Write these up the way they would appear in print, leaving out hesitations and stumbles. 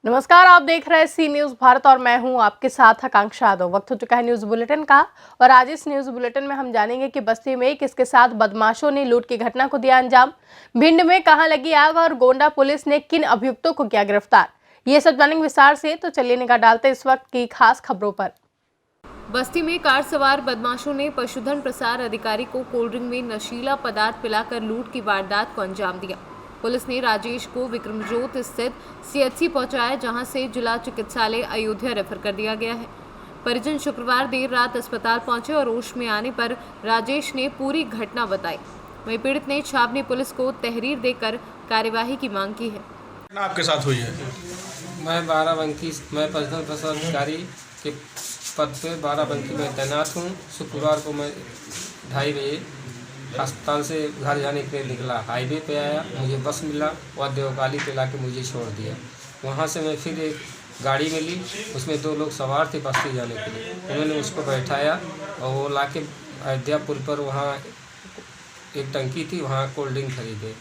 नमस्कार, आप देख रहे हैं सी न्यूज भारत और मैं हूं आपके साथ आकांक्षा यादव। वक्त हो चुका है न्यूज बुलेटिन का और आज इस न्यूज बुलेटिन में हम जानेंगे कि बस्ती में किसके साथ बदमाशों ने लूट की घटना को दिया अंजाम, भिंड में कहां लगी आग और गोंडा पुलिस ने किन अभियुक्तों को किया गिरफ्तार। ये सब जानेंगे विस्तार से, तो चलिए निगाह डालते इस वक्त की खास खबरों पर। बस्ती में कार सवार बदमाशों ने पशुधन प्रसार अधिकारी को कोल्ड ड्रिंक में नशीला पदार्थ पिलाकर लूट की वारदात को अंजाम दिया। पुलिस ने राजेश को विक्रमजोत स्थित सीएचसी पहुंचाया, जहां से जिला चिकित्सालय अयोध्या रेफर कर दिया गया है। परिजन शुक्रवार देर रात अस्पताल पहुंचे और होश में आने पर राजेश ने पूरी घटना बताई। वहीं पीड़ित ने छावनी पुलिस को तहरीर देकर कार्यवाही की मांग की है। आपके साथ हुई है? मैं बाराबंकी मैं पशुधन प्रसार अधिकारी के पद पे बाराबंकी में तैनात हूँ। शुक्रवार को मैं 2:30 बजे अस्पताल से घर जाने के लिए निकला। हाईवे पे आया, मुझे बस मिला और देवकाली पे लाके मुझे छोड़ दिया। वहाँ से मैं फिर एक गाड़ी मिली, उसमें 2 लोग सवार थे बस्ती जाने के लिए। उन्होंने उसको बैठाया और वो लाके अयोध्या पुल पर वहाँ एक टंकी थी, वहाँ कोल्ड ड्रिंक खरीदे।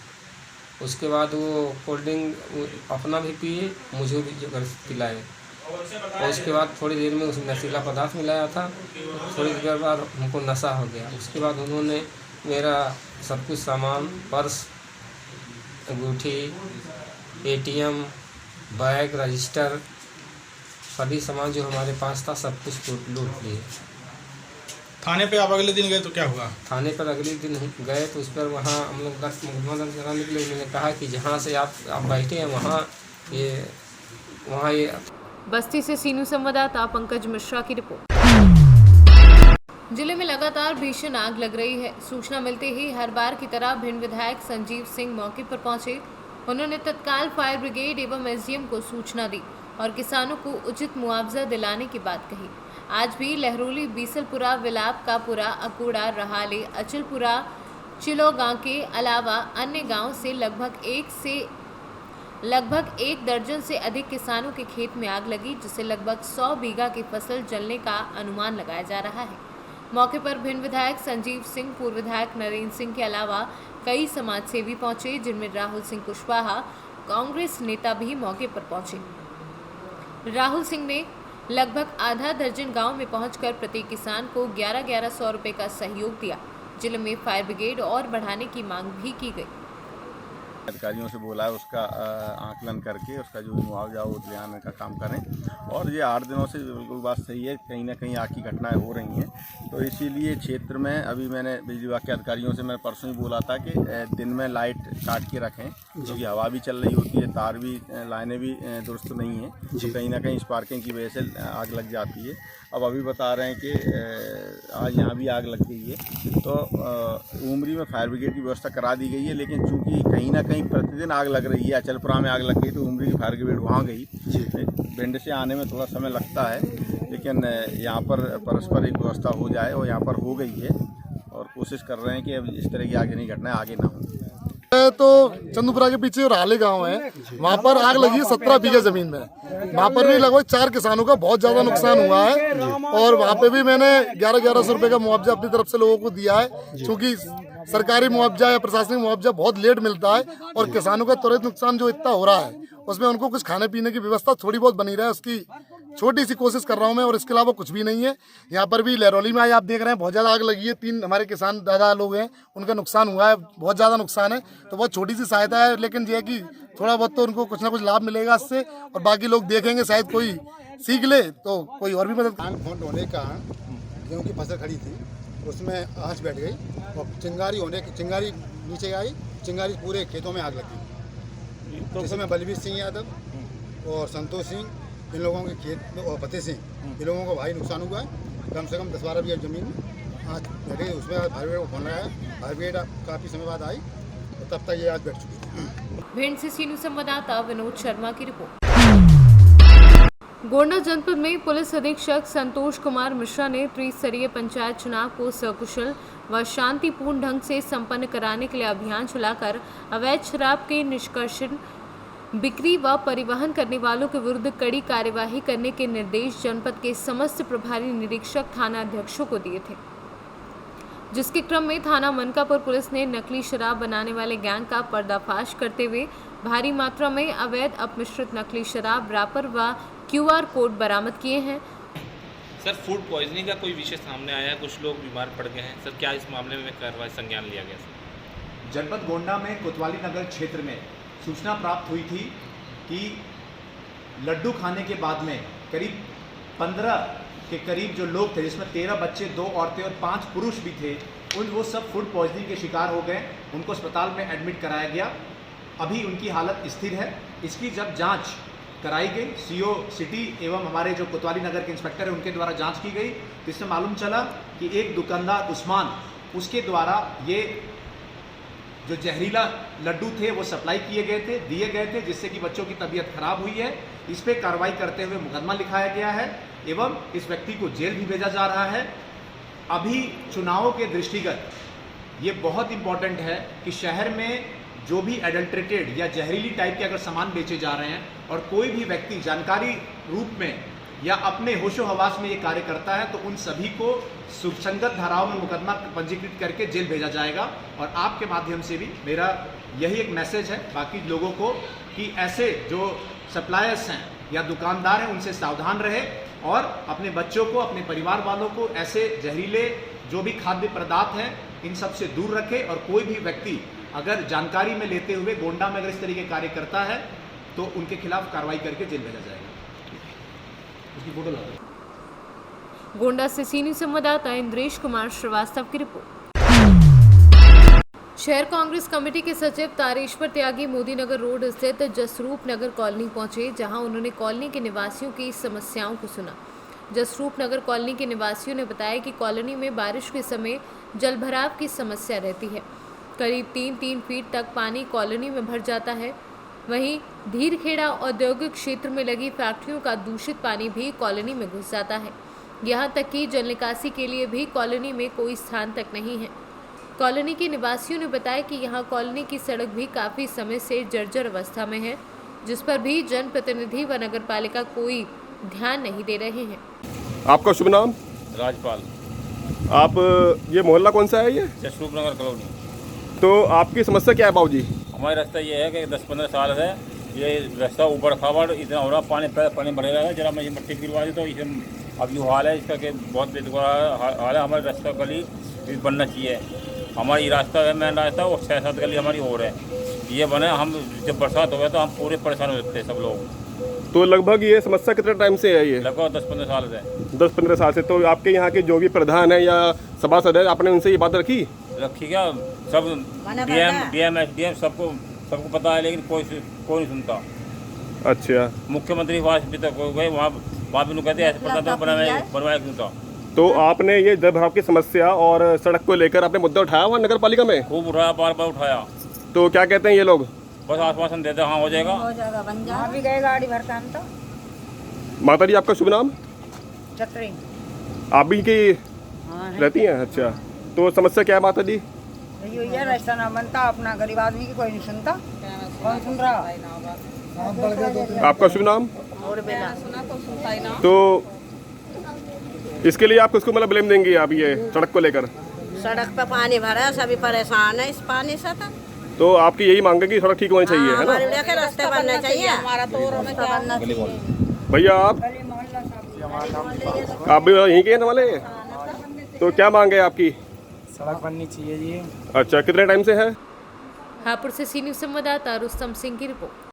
उसके बाद वो कोल्ड ड्रिंक अपना भी पिए, मुझे भी पिलाए और उसके बाद थोड़ी देर में उसमें नशीला पदार्थ मिलाया था। थोड़ी देर बाद हमको नशा हो गया। उसके बाद उन्होंने मेरा सब कुछ सामान, पर्स, अंगूठी, एटीएम, बैग, रजिस्टर, सभी सामान जो हमारे पास था सब कुछ लूट लिए। थाने पे आप अगले दिन गए तो क्या हुआ? थाने पर अगले दिन गए तो उस पर वहाँ हम लोग मुकदमा दर्ज कराने के लिए उन्होंने कहा कि जहाँ से आप बैठे हैं वहाँ ये बस्ती से सीनू संवाददाता पंकज मिश्रा की रिपोर्ट। जिले में लगातार भीषण आग लग रही है। सूचना मिलते ही हर बार की तरह भिंड विधायक संजीव सिंह मौके पर पहुंचे। उन्होंने तत्काल फायर ब्रिगेड एवं एसडीएम को सूचना दी और किसानों को उचित मुआवजा दिलाने की बात कही। आज भी लहरोली, बीसलपुरा, विलापकापुरा, अकूड़ा, रहाले, अचलपुरा, चिलोगांव के अलावा अन्य गाँव से लगभग 1 दर्जन से अधिक किसानों के खेत में आग लगी, जिससे लगभग 100 बीघा की फसल जलने का अनुमान लगाया जा रहा है। मौके पर भिंड विधायक संजीव सिंह, पूर्व विधायक नरेंद्र सिंह के अलावा कई समाजसेवी पहुंचे, जिनमें राहुल सिंह कुशवाहा, कांग्रेस नेता भी मौके पर पहुंचे। राहुल सिंह ने लगभग आधा दर्जन गांव में पहुंचकर प्रत्येक किसान को 1100 रुपये का सहयोग दिया। जिले में फायर ब्रिगेड और बढ़ाने की मांग भी की गई। अधिकारियों से बोला है उसका आकलन करके उसका जो मुआवजा वो दिलाने का काम करें। और ये 8 दिनों से बिल्कुल बात सही है, कहीं ना कहीं आग की घटनाएं हो रही हैं। तो इसीलिए क्षेत्र में अभी मैंने बिजली विभाग के अधिकारियों से मैं परसों ही बोला था कि दिन में लाइट काट के रखें, क्योंकि हवा भी चल रही होती है, तार भी, लाइनें भी दुरुस्त नहीं हैं, तो कहीं ना कहीं स्पार्किंग की वजह से आग लग जाती है। अब अभी बता रहे हैं कि आज यहाँ भी आग लग गई है। तो उमरी में फायर ब्रिगेड की व्यवस्था करा दी गई है, लेकिन चूँकि कहीं ना कहीं प्रतिदिन आग लग रही है, अचलपुरा में आग लग गई तो उमरी की फायर ब्रिगेड वहाँ गई। भिंड से आने में थोड़ा समय लगता है, लेकिन यहाँ पर परस्पर एक व्यवस्था हो जाए और यहाँ पर हो गई है और कोशिश कर रहे हैं कि अब इस तरह की आगे घटनाएं आगे ना हो। तो चंदूपुरा के पीछे राले गांव है, वहाँ पर आग लगी है 17 बीघा जमीन में। वहाँ पर भी लगभग 4 किसानों का बहुत ज्यादा नुकसान हुआ है और वहाँ पे भी मैंने 1100 रुपये का मुआवजा अपनी तरफ से लोगों को दिया है, क्योंकि सरकारी मुआवजा या प्रशासनिक मुआवजा बहुत लेट मिलता है और किसानों का त्वरित नुकसान जो इतना हो रहा है उसमें उनको कुछ खाने पीने की व्यवस्था थोड़ी बहुत बनी रहे, उसकी छोटी सी कोशिश कर रहा हूं मैं। और इसके अलावा कुछ भी नहीं है। यहाँ पर भी लहरौली में आज आप देख रहे हैं बहुत ज़्यादा आग लगी है। 3 हमारे किसान दादा लोग हैं, उनका नुकसान हुआ है, बहुत ज़्यादा नुकसान है। तो बहुत छोटी सी सहायता है, लेकिन ये है कि थोड़ा बहुत तो उनको कुछ ना कुछ लाभ मिलेगा इससे, और बाकी लोग देखेंगे, शायद कोई सीख ले तो कोई और भी मदद। फोन होने का गेहूँ की फसल खड़ी थी, उसमें आँच बैठ गई और चिंगारी नीचे आई, चिंगारी पूरे खेतों में आग लगी। जिसमें बलबीर सिंह यादव और संतोष सिंह, इन लोगों के खेत और फतेह सिंह, इन लोगों को भारी नुकसान हुआ है। कम से कम 10-12 बीघा जमीन आँच बैठ गई। उसमें फायर ब्रिगेड को फोन लगाया, फायर ब्रिगेड काफ़ी समय बाद आई और तब तक ये आग बैठ चुकी थी। भिंड से सीनू संवाददाता विनोद शर्मा की रिपोर्ट। गोंडा जनपद में पुलिस अधीक्षक संतोष कुमार मिश्रा ने त्रिस्तरीय पंचायत चुनाव को सकुशल व शांतिपूर्ण ढंग से संपन्न कराने के लिए अभियान चलाकर अवैध शराब के निष्कर्षण, बिक्री व परिवहन करने वालों के विरुद्ध कड़ी कार्यवाही करने के निर्देश जनपद के समस्त प्रभारी निरीक्षक थाना अध्यक्षों को दिए थे। जिसके क्रम में थाना मनकापुर पुलिस ने नकली शराब बनाने वाले गैंग का पर्दाफाश करते हुए भारी मात्रा में अवैध अपमिश्रित नकली शराब रैपर व QR कोड बरामद किए हैं। सर, फूड पॉइजनिंग का कोई विषय सामने आया है, कुछ लोग बीमार पड़ गए हैं सर, क्या इस मामले में कार्रवाई संज्ञान लिया गया सर? जनपद गोंडा में कोतवाली नगर क्षेत्र में सूचना प्राप्त हुई थी कि लड्डू खाने के बाद में करीब 15 के करीब जो लोग थे, जिसमें 13 बच्चे, 2 औरतें और 5 पुरुष भी थे, वो सब फूड पॉइजनिंग के शिकार हो गए। उनको अस्पताल में एडमिट कराया गया। अभी उनकी हालत स्थिर है। इसकी जब जांच कराई गई, CO सिटी एवं हमारे जो कोतवाली नगर के इंस्पेक्टर हैं उनके द्वारा जांच की गई, तो इससे मालूम चला कि एक दुकानदार उस्मान, उसके द्वारा ये जो जहरीला लड्डू थे वो सप्लाई किए गए थे, दिए गए थे, जिससे कि बच्चों की तबीयत खराब हुई है। इस पे कार्रवाई करते हुए मुकदमा लिखाया गया है एवं इस व्यक्ति को जेल भी भेजा जा रहा है। अभी चुनावों के दृष्टिगत ये बहुत इम्पॉर्टेंट है कि शहर में जो भी एडल्ट्रेटेड या जहरीली टाइप के अगर सामान बेचे जा रहे हैं और कोई भी व्यक्ति जानकारी रूप में या अपने होशो हवास में ये कार्य करता है, तो उन सभी को सुसंगत धाराओं में मुकदमा पंजीकृत करके जेल भेजा जाएगा। और आपके माध्यम से भी मेरा यही एक मैसेज है बाकी लोगों को कि ऐसे जो सप्लायर्स हैं या दुकानदार हैं उनसे सावधान रहे और अपने बच्चों को, अपने परिवार वालों को ऐसे जहरीले जो भी खाद्य पदार्थ हैं इन सब से दूर रखे। और कोई भी व्यक्ति अगर जानकारी में लेते हुए गोंडा में अगर इस तरीके कार्य करता है तो उनके खिलाफ कार्रवाई करके जेल भेजा जाएगा। उसकी फोटो ला दो। गोंडा से सीनियर संवाददाता इंद्रेश कुमार श्रीवास्तव की रिपोर्ट। शहर कांग्रेस कमेटी के सचिव तारेश्वर त्यागी मोदी नगर रोड स्थित जसरूप नगर कॉलोनी पहुंचे, जहां उन्होंने कॉलोनी के निवासियों की समस्याओं को सुना। जसरूप नगर कॉलोनी के निवासियों ने बताया कि कॉलोनी में बारिश के समय जलभराव की समस्या रहती है। करीब 3-3 फीट तक पानी कॉलोनी में भर जाता है। वहीं धीरखेड़ा औद्योगिक क्षेत्र में लगी फैक्ट्रियों का दूषित पानी भी कॉलोनी में घुस जाता है। यहां तक कि जल निकासी के लिए भी कॉलोनी में कोई स्थान तक नहीं है। कॉलोनी के निवासियों ने बताया कि यहां कॉलोनी की सड़क भी काफ़ी समय से जर्जर अवस्था में है, जिस पर भी जनप्रतिनिधि व नगरपालिका कोई ध्यान नहीं दे रहे हैं। आपका शुभ नाम? राजपाल। आप ये मोहल्ला कौन सा है? ये जसरूप नगर कॉलोनी। तो आपकी समस्या क्या है बाबूजी? हमारा रास्ता ये है कि 10-15 साल से ये रास्ता ऊपर खावड़ इतना हो रहा, पानी भरे रहा है। जरा मैं ये मट्टी गिरवा दी तो इसे अब जो हाल है इसका कि बहुत बेदुआर हाल है। हमारे रास्ता गली बनना चाहिए। हमारी रास्ता है मेन रास्ता, और 6-7 गली हमारी और है। ये बने, हम जब बरसात हो गया तो हम पूरे परेशान हो जाते हैं सब लोग। तो लगभग ये समस्या कितने टाइम से है? ये लगभग 10-15 साल से। 10-15 साल से। तो आपके यहाँ के जो भी प्रधान है या सभासद है, आपने उनसे ये बात रखी क्या? सब DM SDM सबको पता है, लेकिन कोई नहीं सुनता। अच्छा। मुख्यमंत्री आवास भी तक गए, वहाँ भी कहते ऐसे पता तो बनवाया क्यों था। तो आपने ये जल भराव की समस्या और सड़क को लेकर आपने मुद्दा उठाया वहाँ नगर पालिका में? खूब उठाया, बार उठाया। तो क्या कहते हैं ये लोग? बस आश्वासन देते हाँ हो जाएगा बन जाएगा। भी गए गाड़ी भरता हम तो। माता जी आपका शुभ नाम? चक्री। आप भी की रहती हैं? अच्छा। तो समस्या क्या है माता जी? ये रास्ता ना बनता, अपना गरीब आदमी की कोई नहीं सुनता। कौन सुन रहा? आपका शुभ नाम? तो इसके लिए आप किसको मतलब ब्लेम देंगे आप ये सड़क को लेकर? सड़क पे पानी भरा है, सभी परेशान है इस पानी से। तो आपकी यही मांग है कि सड़क ठीक होनी चाहिए, है ना? रास्ते बनने चाहिए, हमारा तो बनना चाहिए। भैया आप भी यहीं के वाले? तो क्या मांग है आपकी? सड़क बननी चाहिए जी। अच्छा, कितने टाइम से है? हापुड़ से सीनियर संवाददाता रुस्तम सिंह की रिपोर्ट।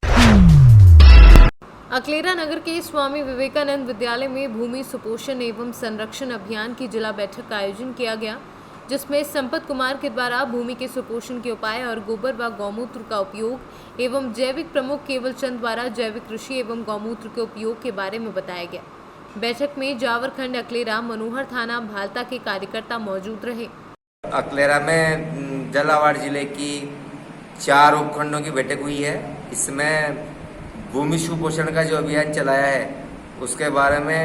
अकलेरा नगर के स्वामी विवेकानंद विद्यालय में भूमि सुपोषण एवं संरक्षण अभियान की जिला बैठक का आयोजन किया गया, जिसमें संपत कुमार के द्वारा भूमि के सुपोषण के उपाय और गोबर व गौमूत्र का उपयोग एवं जैविक प्रमुख केवल चंद द्वारा जैविक कृषि एवं गौमूत्र के उपयोग के बारे में बताया गया। बैठक में जावरखंड अकलेरा मनोहर थाना भालता के कार्यकर्ता मौजूद रहे। अकलेरा में झालावाड़ जिले की 4 उपखंडों की बैठक हुई है। इसमें भूमि सुपोषण का जो अभियान चलाया है उसके बारे में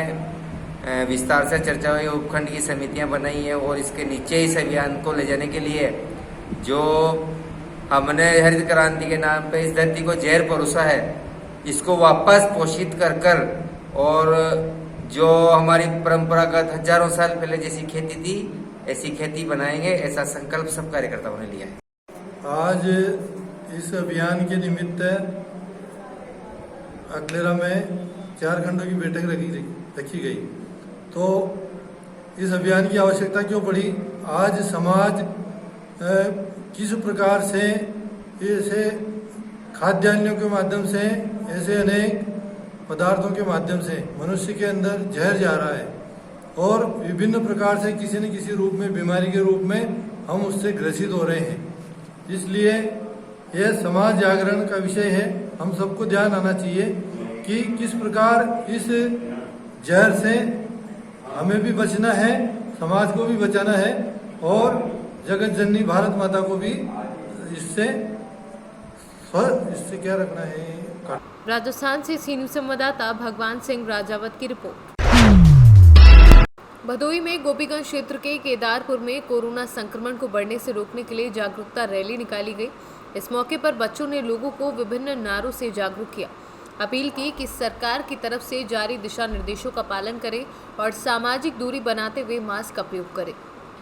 विस्तार से चर्चा हुई। उपखंड की समितियां बनाई हैं और इसके नीचे इस अभियान को ले जाने के लिए जो हमने हरित क्रांति के नाम पे इस धरती को जहर परोसा है, इसको वापस पोषित कर और जो हमारी परंपरागत हजारों साल पहले जैसी खेती थी ऐसी खेती बनाएंगे, ऐसा संकल्प सब कार्यकर्ताओं ने लिया है। आज इस अभियान के निमित्त अकलेरा में 4 खंडों की बैठक रखी गई। तो इस अभियान की आवश्यकता क्यों पड़ी? आज समाज किस प्रकार से ऐसे खाद्यान्नों के माध्यम से, ऐसे अनेक पदार्थों के माध्यम से मनुष्य के अंदर जहर जा रहा है और विभिन्न प्रकार से किसी न किसी रूप में, बीमारी के रूप में हम उससे ग्रसित हो रहे हैं। इसलिए यह समाज जागरण का विषय है। हम सबको ध्यान आना चाहिए कि किस प्रकार इस जहर से हमें भी बचना है, समाज को भी बचाना है और जगत जननी भारत माता को भी इससे क्या रखना है। राजस्थान से सी न्यूज़ संवाददाता भगवान सिंह राजावत की रिपोर्ट। भदोही में गोपीगंज क्षेत्र के केदारपुर में कोरोना संक्रमण को बढ़ने से रोकने के लिए जागरूकता रैली निकाली गई। इस मौके पर बच्चों ने लोगों को विभिन्न नारों से जागरूक किया। अपील की कि सरकार की तरफ से जारी दिशा निर्देशों का पालन करें और सामाजिक दूरी बनाते हुए मास्क का प्रयोग करें।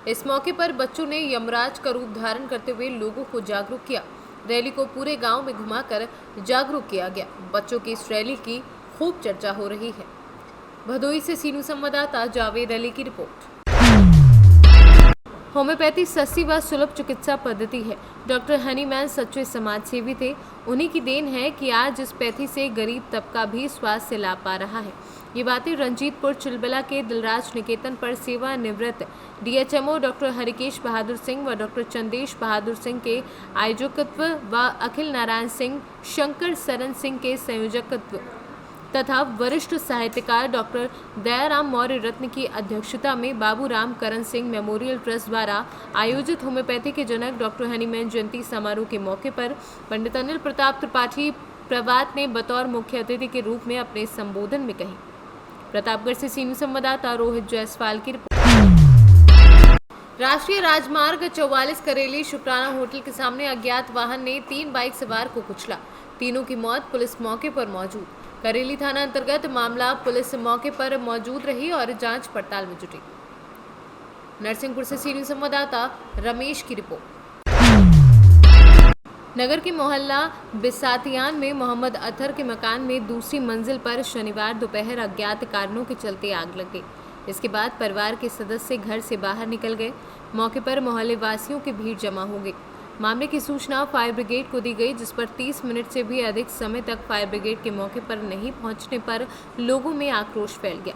इस मौके पर बच्चों ने यमराज का रूप धारण करते हुए लोगों को जागरूक किया। रैली को पूरे गांव में घुमाकर जागरूक किया गया। बच्चों की इस रैली की खूब चर्चा हो रही है। भदोही से सी न्यूज़ संवाददाता जावेद अली की रिपोर्ट। होम्योपैथी सस्ती व सुलभ चिकित्सा पद्धति है। डॉक्टर हनीमैन सच्चे समाज सेवी थे। उन्हीं की देन है कि आज इस पैथी से गरीब तबका भी स्वास्थ्य लाभ पा रहा है। ये बातें रंजीतपुर चिलबला के दिलराज निकेतन पर सेवानिवृत्त डीएचएमओ डॉक्टर हरिकेश बहादुर सिंह व डॉक्टर चंदेश बहादुर सिंह के आयोजकत्व व अखिल नारायण सिंह शंकर सरन सिंह के संयोजकत्व तथा वरिष्ठ साहित्यकार डॉक्टर दयाराम मौर्य रत्न की अध्यक्षता में बाबूराम करण सिंह मेमोरियल ट्रस्ट द्वारा आयोजित होम्योपैथी के जनक डॉक्टर हनीमैन जयंती समारोह के मौके पर पंडित अनिल प्रताप त्रिपाठी प्रभात ने बतौर मुख्य अतिथि के रूप में अपने संबोधन में कही। प्रतापगढ़ से सी न्यूज़ संवाददाता रोहित जायसवाल की रिपोर्ट। राष्ट्रीय राजमार्ग 44 करेली शुक्राना होटल के सामने अज्ञात वाहन ने 3 बाइक सवार को कुचला। तीनों की मौत, पुलिस मौके पर मौजूद। करेली थाना अंतर्गत मामला, पुलिस मौके पर मौजूद रही और जांच पड़ताल में जुटी। नरसिंहपुर से सी न्यूज़ संवाददाता रमेश की रिपोर्ट। नगर के मोहल्ला बिसातियान में मोहम्मद अतहर के मकान में दूसरी मंजिल पर शनिवार दोपहर अज्ञात कारणों के चलते आग लग गई। इसके बाद परिवार के सदस्य घर से बाहर निकल गए। मौके पर मोहल्ले वासियों की भीड़ जमा हो गई। मामले की सूचना फायर ब्रिगेड को दी गई, जिस पर 30 मिनट से भी अधिक समय तक फायर ब्रिगेड के मौके पर नहीं पहुंचने पर लोगों में आक्रोश फैल गया।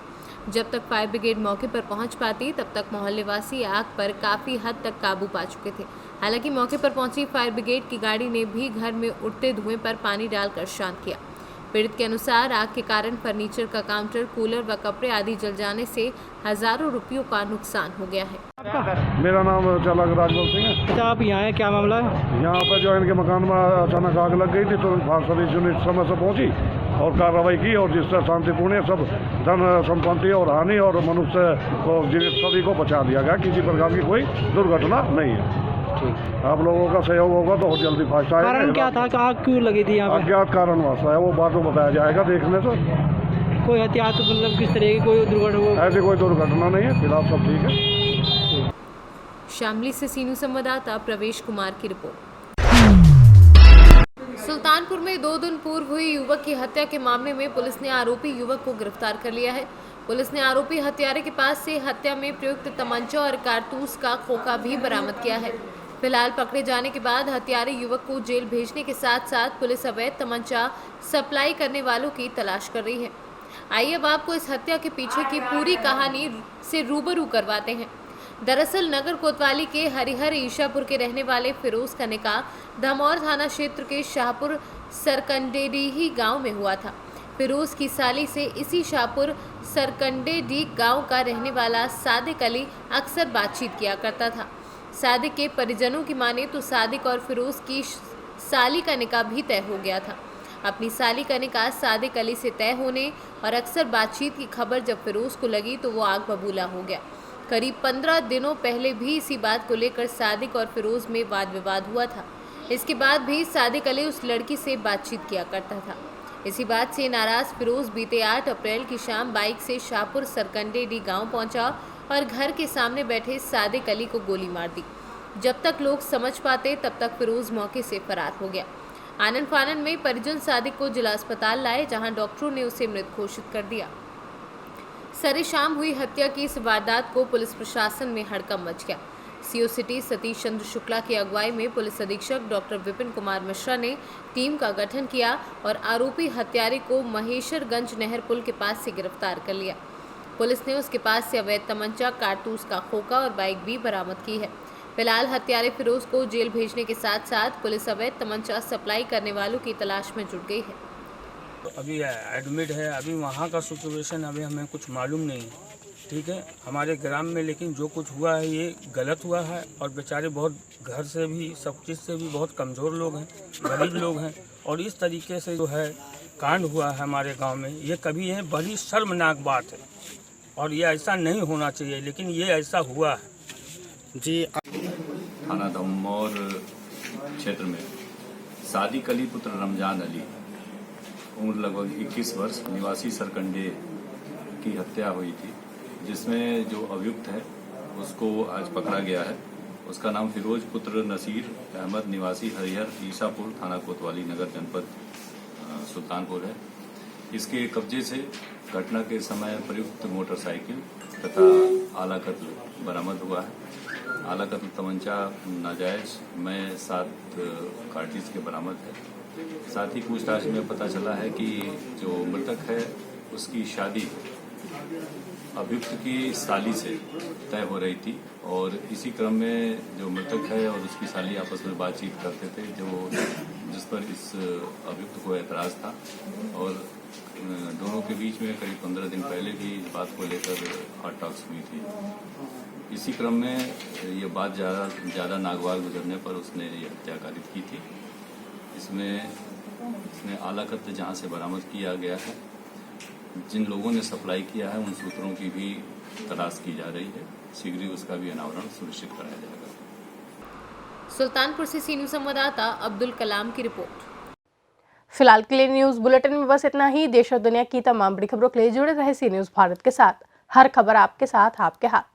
जब तक फायर ब्रिगेड मौके पर पहुंच पाती, तब तक मोहल्लेवासी आग पर काफ़ी हद तक काबू पा चुके थे। हालांकि मौके पर पहुंची फायर ब्रिगेड की गाड़ी ने भी घर में उठते धुएं पर पानी डालकर शांत किया। पीड़ित के अनुसार आग के कारण फर्नीचर का काउंटर, कूलर व कपड़े आदि जल जाने से हजारों रुपयों का नुकसान हो गया है। मेरा नाम चालक राजबल सिंह है। अच्छा, आप यहाँ हैं, क्या मामला है? यहाँ पर जो इनके मकान में अचानक आग लग गई थी तो फायर सर्विस यूनिट समय से पहुंची और कार्रवाई की और जिससे शांतिपूर्ण सब धन संपत्ति और हानि और मनुष्य को जीवित सभी को बचा दिया गया। किसी प्रकार की कोई दुर्घटना नहीं है। आप लोगों का सहयोग होगा तो बहुत जल्दी फास्ट आएगा। कारण क्या था, आग क्यों लगी थी यहाँ पे? अज्ञात कारण वास्ता है, वो बाद में बताया जाएगा देखने से। कोई हथियार मतलब किस तरह की कोई दुर्घटना? ऐसी कोई दुर्घटना नहीं है, फिलहाल सब ठीक है। शामली से सी न्यूज़ संवाददाता प्रवेश कुमार की रिपोर्ट। सुल्तानपुर में 2 दिन पूर्व हुई युवक की हत्या के मामले में पुलिस ने आरोपी युवक को गिरफ्तार कर लिया है। पुलिस ने आरोपी हत्यारे के पास से हत्या में प्रयुक्त तमंचा और कारतूस का खोखा भी बरामद किया है। फिलहाल पकड़े जाने के बाद हत्यारे युवक को जेल भेजने के साथ साथ पुलिस अवैध तमंचा सप्लाई करने वालों की तलाश कर रही है। आइए अब आपको इस हत्या के पीछे की पूरी कहानी से रूबरू करवाते हैं। दरअसल नगर कोतवाली के हरिहर ईशापुर के रहने वाले फिरोज का निकाह धमौर थाना क्षेत्र के शाहपुर सरकंडेडीही गांव में हुआ था। फिरोज की साली से इसी शाहपुर सरकंडेडी गांव का रहने वाला सादिक अली अक्सर बातचीत किया करता था। सादिक के परिजनों की माने तो सादिक और फिरोज की साली का निकाह भी तय हो गया था। अपनी साली का निकाह सादिक अली से तय होने और अक्सर बातचीत की खबर जब फिरोज को लगी तो वो आग बबूला हो गया। करीब 15 दिनों पहले भी इसी बात को लेकर सादिक और फिरोज में वाद विवाद हुआ था। इसके बाद भी सादिक अली उस लड़की से बातचीत किया करता था। इसी बात से नाराज फिरोज बीते 8 अप्रैल की शाम बाइक से शाहपुर सरकंडेडी गांव पहुंचा और घर के सामने बैठे सादिक अली को गोली मार दी। जब तक लोग समझ पाते तब तक फिरोज मौके से फरार हो गया। आनन फानन में परिजन सादिक को जिला अस्पताल लाए, जहां डॉक्टरों ने उसे मृत घोषित कर दिया। सरे शाम हुई हत्या की इस वारदात को पुलिस प्रशासन में हड़कंप मच गया। सीओ सिटी सतीश चंद्र शुक्ला की अगुवाई में पुलिस अधीक्षक डॉक्टर विपिन कुमार मिश्रा ने टीम का गठन किया और आरोपी हत्यारे को महेशरगंज नहर पुल के पास से गिरफ्तार कर लिया। पुलिस ने उसके पास से अवैध तमंचा, कारतूस का खोखा और बाइक भी बरामद की है। फिलहाल हत्यारे फिरोज को जेल भेजने के साथ साथ पुलिस अवैध तमंचा सप्लाई करने वालों की तलाश में जुट गई है। अभी एडमिट है, अभी वहाँ का सिचुएशन अभी हमें कुछ मालूम नहीं है, ठीक है। हमारे ग्राम में लेकिन जो कुछ हुआ है ये गलत हुआ है और बेचारे बहुत घर से भी सब चीज़ से भी बहुत कमज़ोर लोग हैं, गरीब लोग हैं और इस तरीके से जो है कांड हुआ है हमारे गांव में, ये कभी ये बड़ी शर्मनाक बात है और ये ऐसा नहीं होना चाहिए, लेकिन ये ऐसा हुआ है। जी थाना दमौर क्षेत्र में सादिक अली पुत्र रमजान अली उम्र लगभग 21 वर्ष निवासी सरकंडे की हत्या हुई थी, जिसमें जो अभियुक्त है उसको आज पकड़ा गया है। उसका नाम फिरोज पुत्र नसीर अहमद निवासी हरिहर ईसापुर थाना कोतवाली नगर जनपद सुल्तानपुर है। इसके कब्जे से घटना के समय प्रयुक्त मोटरसाइकिल तथा आला कत्ल बरामद हुआ है। आला कत्ल तमंचा नाजायज में 7 कार्टिज के बरामद है। साथ ही पूछताछ में पता चला है कि जो मृतक है उसकी शादी अभियुक्त की साली से तय हो रही थी और इसी क्रम में जो मृतक है और उसकी साली आपस में बातचीत करते थे, जिस पर इस अभियुक्त को एतराज़ था और दोनों के बीच में करीब 15 दिन पहले भी इस बात को लेकर हॉट टॉक्स हुई थी। इसी क्रम में ये बात ज़्यादा नागवार गुजरने पर उसने ये हत्या कारित की थी। इसमें आला कत्ल जहाँ से बरामद किया गया है, जिन लोगों ने सप्लाई किया है उन सूत्रों की भी तलाश की जा रही है। शीघ्र ही उसका भी अनावरण सुनिश्चित कराया जाएगा। सुल्तानपुर से सी न्यूज़ संवाददाता अब्दुल कलाम की रिपोर्ट। फिलहाल के लिए न्यूज़ बुलेटिन में बस इतना ही। देश और दुनिया की तमाम बड़ी खबरों के लिए जुड़े रहे सी न्यूज़ भारत के साथ। हर खबर आपके साथ, आपके हाथ।